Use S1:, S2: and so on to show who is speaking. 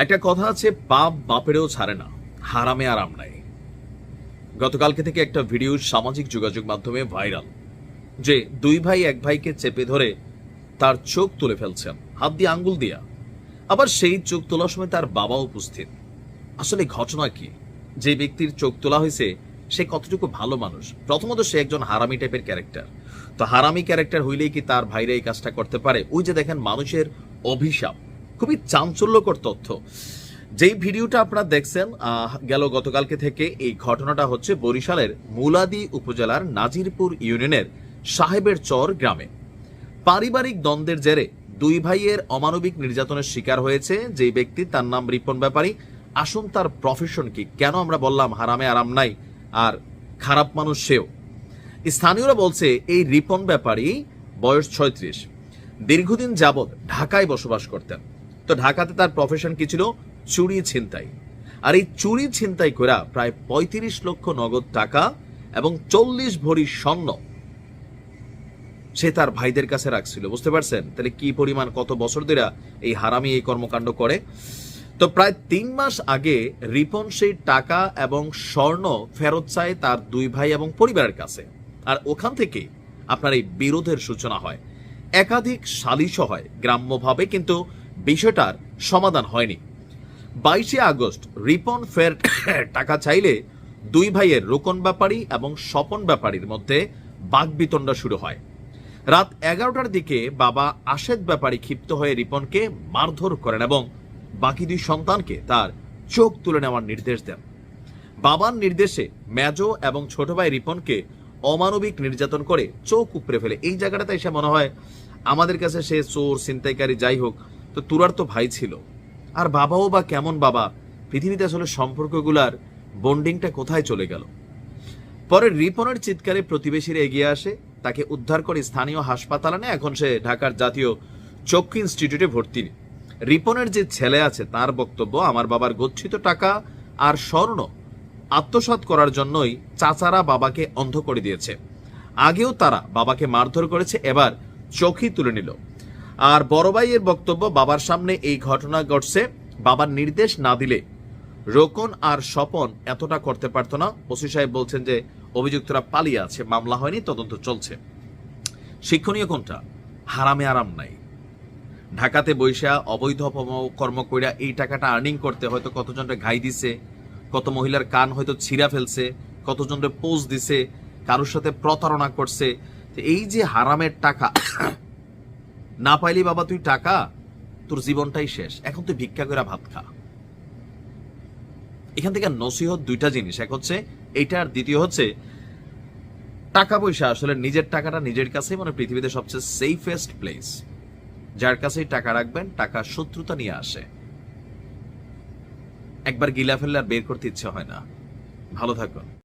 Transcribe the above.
S1: একটা কথা আছে, বাপ বাপেরও ছাড়ে না, হারামে আরাম নাই। গতকালকে থেকে একটা ভিডিও সামাজিক যোগাযোগ মাধ্যমে ভাইরাল, যে দুই ভাই এক ভাইকে চেপে ধরে তার চোখ তুলে ফেলছেন হাত দিয়ে, আঙ্গুল দিয়া। আবার সেই চোখ তোলার সময় তার বাবা উপস্থিত। আসলে ঘটনা কি? যে ব্যক্তির চোখ তোলা হয়েছে সে কতটুকু ভালো মানুষ? প্রথমত সে একজন হারামি টাইপের ক্যারেক্টার। তো হারামি ক্যারেক্টার হইলেই কি তার ভাইরা এই কাজটা করতে পারে? ওই যে দেখেন, মানুষের অভিশাপ। খুবই চাঞ্চল্যকর তথ্য। যেই ভিডিওটা আপনারা দেখছেন গেল গতকালকে থেকে, এই ঘটনাটা হচ্ছে বরিশালের মুলাদি উপজেলার নাজিরপুর ইউনিয়নের সাহেবের চর গ্রামে। পারিবারিক দ্বন্দ্বের জেরে দুই ভাইয়ের অমানবিক নির্যাতনের শিকার হয়েছে যেই ব্যক্তি, তার নাম রিপন ব্যাপারী। আসুন তার প্রফেশন কি, কেন আমরা বললাম হারামে আরাম নাই আর খারাপ মানুষ সেও। স্থানীয়রা বলছে এই রিপন ব্যাপারী বয়স 36, দীর্ঘদিন যাবৎ ঢাকায় বসবাস করতেন। তো ঢাকাতে তার প্রফেশন কি ছিল? চুরি ছিনতাই। আর এই চুরি ছিনতাই করে প্রায় 35 লক্ষ নগদ টাকা এবং 40 ভরি স্বর্ণ সে তার ভাইদের কাছে রাখছিল। বুঝতে পারছেন তাহলে কি পরিমাণ, কত বছর ধরে এই হারামি এই কর্মকাণ্ড করে। তো প্রায় 3 মাস আগে রিপন সেই টাকা এবং স্বর্ণ ফেরত চায় তার দুই ভাই এবং পরিবারের কাছে। আর ওখান থেকে আপনার এই বিরোধের সূচনা হয়, একাধিক সালিশও হয় গ্রাম্যভাবে, কিন্তু বিষয়টার সমাধান হয়নি। 22 আগস্ট রিপন ফের টাকা চাইলে দুই ভাইয়ের রোকন ব্যাপারী এবং স্বপন ব্যাপারীর মধ্যে বাকবিতণ্ডা শুরু হয়। রাত 11টার দিকে বাবা আশেদ ব্যাপারী ক্ষিপ্ত হয়ে রিপনকে মারধর করেন এবং বাকি দুই সন্তানকে তার চোখ তুলে নেওয়ার নির্দেশ দেন। বাবার নির্দেশে মেজো এবং ছোট ভাই রিপনকে অমানবিক নির্যাতন করে চোখ উপড়ে ফেলে। এই জায়গাটাতে এসে মনে হয় আমাদের কাছে সে চোর ছিনতাইকারী যাই হোক, তো তোরার তো ভাই ছিল, আর বাবাও বা কেমন বাবা? পৃথিবীতে আসলে সম্পর্কগুলার বন্ডিংটা কোথায় চলে গেল? পরে রিপনের চিৎকারে প্রতিবেশীরা এগিয়ে আসে, তাকে উদ্ধার করে স্থানীয় হাসপাতালে নেয়। এখন সে ঢাকার জাতীয় চক্ষু ইনস্টিটিউটে ভর্তি। রিপনের যে ছেলে আছে তার বক্তব্য, আমার বাবার গচ্ছিত টাকা আর স্বর্ণ আত্মসাৎ করার জন্যই চাচারা বাবাকে অন্ধ করে দিয়েছে। আগেও তারা বাবাকে মারধর করেছে, এবার চোখই তুলে নিল। আর বড় ভাইয়ের বক্তব্য, বাবার সামনে এই ঘটনা ঘটছে, বাবার নির্দেশ না দিলে রোকন আর স্বপন এতটা করতে পারতো না। ওসি সাহেব বলছেন যে অভিযুক্তরা পালিয়ে আছে, মামলা হয়নি, তদন্ত চলছে। শিক্ষণীয় কোনটা? হারামে আরাম নাই। ঢাকাতে বৈশা অবৈধ কর্ম কইরা এই টাকাটা আর্নিং করতে হয়তো কতজনকে ঘাই দিছে, কত মহিলার কান হয়তো ছিঁড়া ফেলছে, কতজনকে পোজ দিছে, কারোর সাথে প্রতারণা করছে। এই যে হারামের টাকা না পাইলি বাবা তুই টাকা, তোর জীবনটাই শেষ, এখন তুই ভিক্ষা করে ভাত খা। এখান থেকে নসিহত দুইটা জিনিস, এক হচ্ছে এইটা, আর দ্বিতীয় হচ্ছে টাকা পয়সা আসলে নিজের টাকাটা নিজের কাছেই মানে পৃথিবীতে সবচেয়ে সেফেস্ট প্লেস। যার কাছেই টাকা রাখবেন, টাকা শত্রুতা নিয়ে আসে, একবার গিলা ফেললে আর বের করতে ইচ্ছে হয় না। ভালো থাকুন।